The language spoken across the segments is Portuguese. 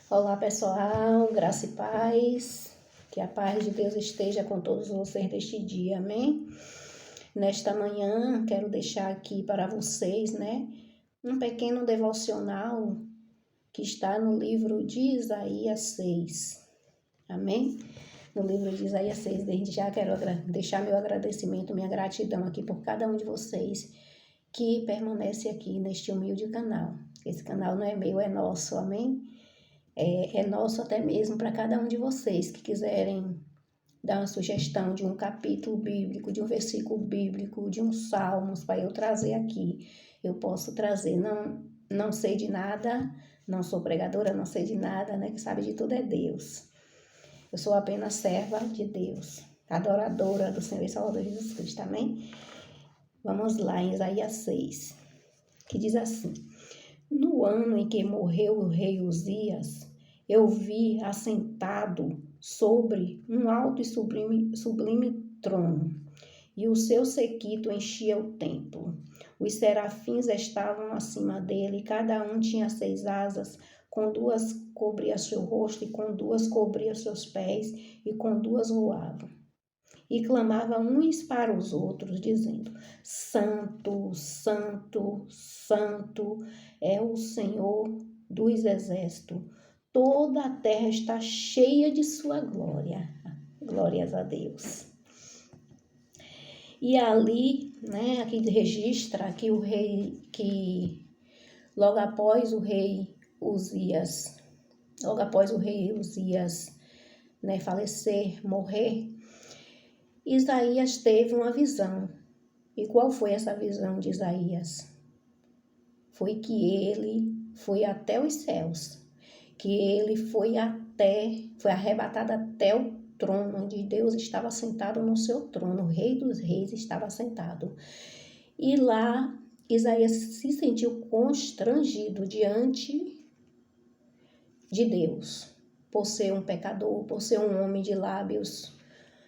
Olá pessoal, graça e paz, que a paz de Deus esteja com todos vocês neste dia, amém? Nesta manhã quero deixar aqui para vocês, um pequeno devocional que está no livro de Isaías 6, amém? No livro de Isaías 6, desde já quero deixar meu agradecimento, minha gratidão aqui por cada um de vocês que permanece aqui neste humilde canal. Esse canal não é meu, é nosso, amém? É nosso até mesmo para cada um de vocês que quiserem dar uma sugestão de um capítulo bíblico, de um versículo bíblico, de um salmos para eu trazer aqui. Eu posso trazer, não sei de nada, não sou pregadora, não sei de nada, que sabe de tudo é Deus. Eu sou apenas serva de Deus, adoradora do Senhor e Salvador Jesus Cristo, amém? Vamos lá em Isaías 6, que diz assim: No ano em que morreu o rei Uzias, eu vi assentado sobre um alto e sublime trono, e o seu séquito enchia o templo. Os serafins estavam acima dele, cada um tinha 6 asas, com 2 cobria seu rosto, e com 2 cobria seus pés, e com 2 voavam. E clamavam uns para os outros, dizendo: Santo, Santo, Santo é o Senhor dos exércitos. Toda a terra está cheia de sua glória. Glórias a Deus. E ali, aqui registra que o rei, que logo após o rei Uzias, falecer, morrer, Isaías teve uma visão. E qual foi essa visão de Isaías? Foi que ele foi até os céus, que ele foi arrebatado até o trono, onde Deus estava sentado no seu trono, o Rei dos Reis estava sentado. E lá Isaías se sentiu constrangido diante de Deus, por ser um pecador, por ser um homem de lábios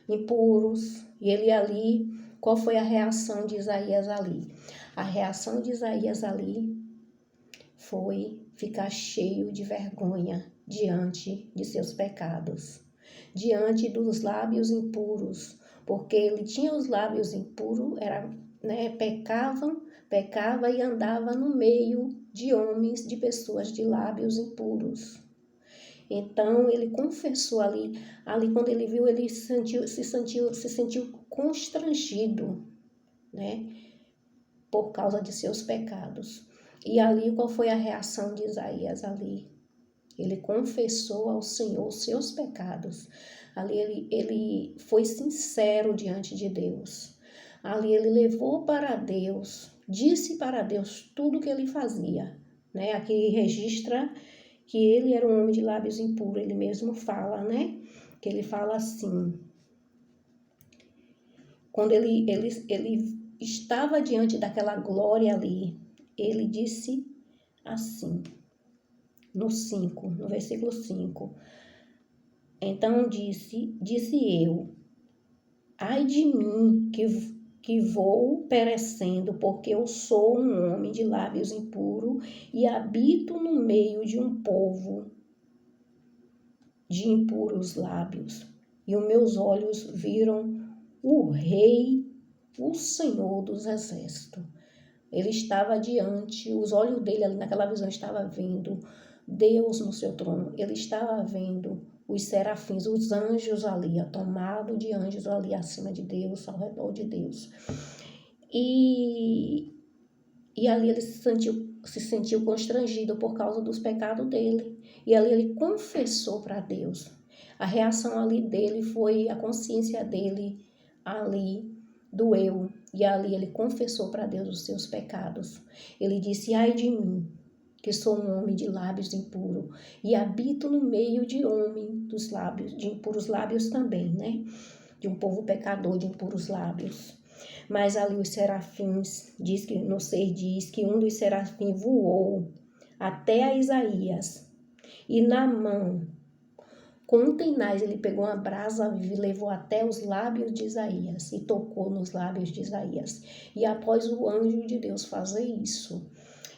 impuros. E ele ali, qual foi a reação de Isaías ali? A reação de Isaías ali foi ficar cheio de vergonha diante de seus pecados, diante dos lábios impuros, porque ele tinha os lábios impuros, pecava e andava no meio de homens, de pessoas de lábios impuros. Então ele confessou ali quando ele viu, ele se sentiu constrangido, por causa de seus pecados. E ali, qual foi a reação de Isaías ali? Ele confessou ao Senhor seus pecados. Ali ele foi sincero diante de Deus. Ali ele levou para Deus, disse para Deus tudo o que ele fazia. Aqui registra que ele era um homem de lábios impuros. Ele mesmo fala, que ele fala assim. Quando ele estava diante daquela glória ali, ele disse assim, no versículo 5. Então disse eu: ai de mim que vou perecendo, porque eu sou um homem de lábios impuros e habito no meio de um povo de impuros lábios. E os meus olhos viram o Rei, o Senhor dos exércitos. Ele estava diante, os olhos dele ali naquela visão estavam vendo Deus no seu trono. Ele estava vendo os serafins, os anjos ali, tomado de anjos ali acima de Deus, ao redor de Deus. E ali ele se sentiu constrangido por causa dos pecados dele. E ali ele confessou para Deus. A reação ali dele foi, a consciência dele ali doeu. E ali ele confessou para Deus os seus pecados. Ele disse: ai de mim, que sou um homem de lábios impuros e habito no meio de homem dos lábios, de impuros lábios também, de um povo pecador de impuros lábios. Mas ali os serafins, diz que um dos serafins voou até a Isaías, e na mão, com um tenaz, ele pegou uma brasa viva e levou até os lábios de Isaías e tocou nos lábios de Isaías. E após o anjo de Deus fazer isso,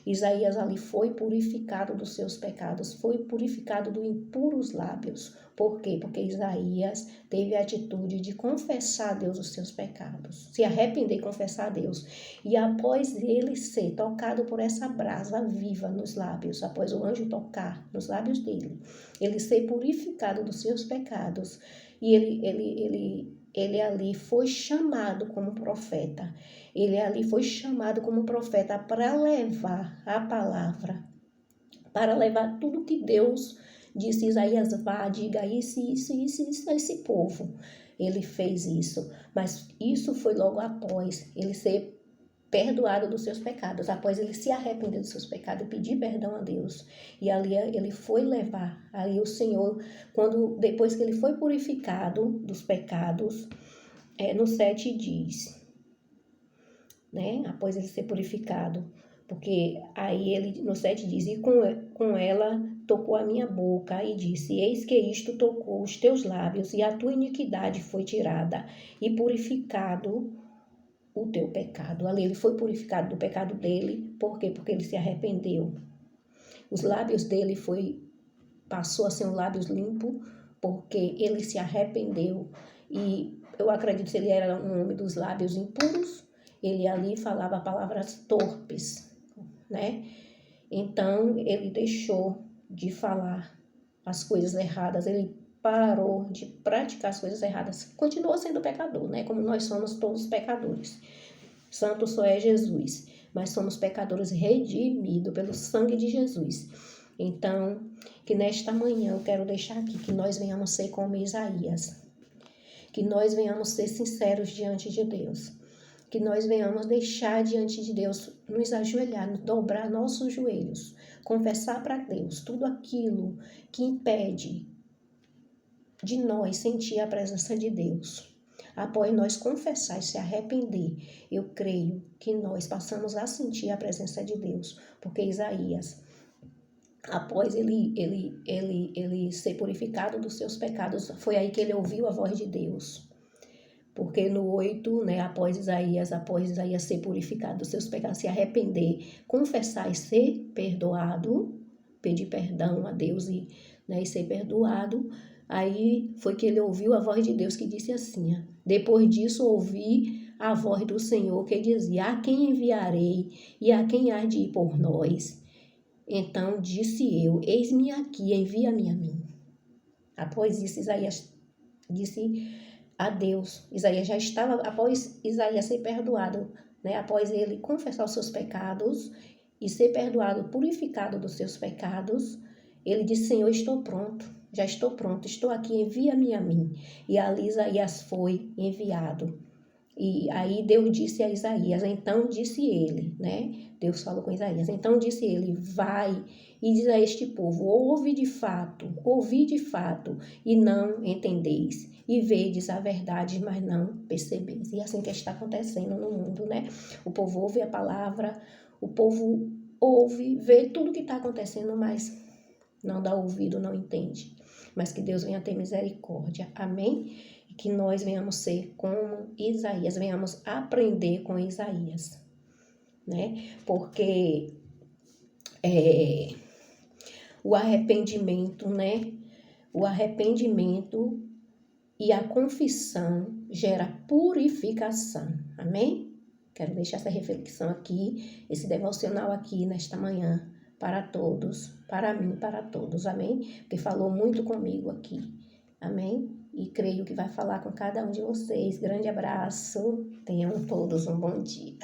Isaías ali foi purificado dos seus pecados, foi purificado dos impuros lábios. Por quê? Porque Isaías teve a atitude de confessar a Deus os seus pecados, se arrepender e confessar a Deus. E após ele ser tocado por essa brasa viva nos lábios, após o anjo tocar nos lábios dele, ele ser purificado dos seus pecados, e ele ali foi chamado como profeta. Ele ali foi chamado como profeta para levar a palavra, para levar tudo que Deus disse. Isaías, vá, diga isso a esse povo. Ele fez isso, mas isso foi logo após ele ser perdoado dos seus pecados, após ele se arrepender dos seus pecados e pedir perdão a Deus. E ali ele foi levar, aí o Senhor, depois que ele foi purificado dos pecados, no 7 diz, né? Após ele ser purificado, porque aí ele no 7 diz, e com ela tocou a minha boca e disse, eis que isto tocou os teus lábios e a tua iniquidade foi tirada e purificado o teu pecado. Ali ele foi purificado do pecado dele. Por quê? Porque ele se arrependeu. Os lábios dele passou a ser um lábios limpo, porque ele se arrependeu. E eu acredito que se ele era um homem dos lábios impuros, ele ali falava palavras torpes, né? Então ele deixou de falar as coisas erradas, ele parou de praticar as coisas erradas, continuou sendo pecador, né? Como nós somos todos pecadores. Santo só é Jesus, mas somos pecadores redimidos pelo sangue de Jesus. Então, que nesta manhã eu quero deixar aqui que nós venhamos ser como Isaías, que nós venhamos ser sinceros diante de Deus, que nós venhamos deixar diante de Deus, nos ajoelhar, dobrar nossos joelhos, confessar para Deus tudo aquilo que impede de nós sentir a presença de Deus. Após nós confessar e se arrepender, eu creio que nós passamos a sentir a presença de Deus, porque Isaías, após ele ser purificado dos seus pecados, foi aí que ele ouviu a voz de Deus. Porque no 8, né, após Isaías ser purificado dos seus pecados, se arrepender, confessar e ser perdoado, pedir perdão a Deus e ser perdoado, aí foi que ele ouviu a voz de Deus que disse assim, depois disso ouvi a voz do Senhor que dizia, a quem enviarei e a quem há de ir por nós? Então disse eu, eis-me aqui, envia-me a mim. Após isso, Isaías disse a Deus. Isaías já estava, após Isaías ser perdoado, né? Após ele confessar os seus pecados e ser perdoado, purificado dos seus pecados, ele disse, Senhor, estou pronto. Já estou pronto, estou aqui, envia-me a mim. E ali Isaías foi enviado. E aí Deus disse a Isaías, então disse ele, né? Deus falou com Isaías, então disse ele, vai e diz a este povo, ouvi de fato, e não entendeis, e vedes a verdade, mas não percebeis. E assim que está acontecendo no mundo, né? O povo ouve a palavra, o povo ouve, vê tudo que está acontecendo, mas não dá ouvido, não entende. Mas que Deus venha ter misericórdia. Amém? E que nós venhamos ser como Isaías, venhamos aprender com Isaías, né? Porque o arrependimento, né? O arrependimento e a confissão gera purificação. Amém? Quero deixar essa reflexão aqui, esse devocional aqui nesta manhã, para todos, para mim, para todos, amém? Porque falou muito comigo aqui, amém? E creio que vai falar com cada um de vocês. Grande abraço, tenham todos um bom dia.